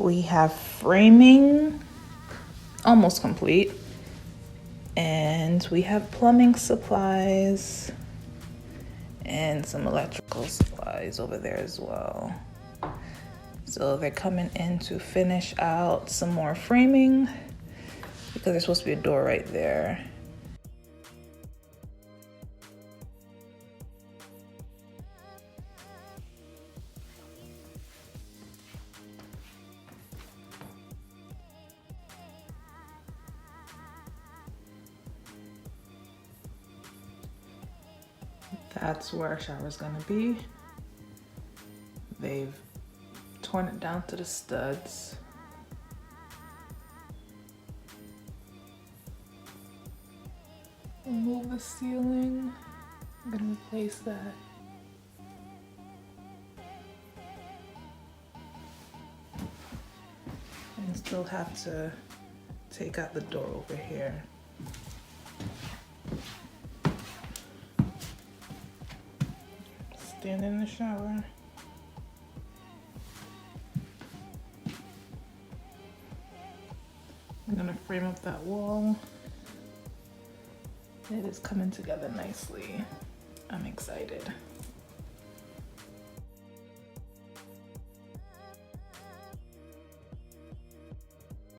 We have framing almost complete, and we have plumbing supplies and some electrical supplies over there as well. So they're coming in to finish out some more framing because there's supposed to be a door right there. That's where our shower's gonna be. They've torn it down to the studs. Remove the ceiling. I'm gonna replace that. And still have to take out the door over here. Stand in the shower. I'm gonna frame up that wall. It is coming together nicely. I'm excited.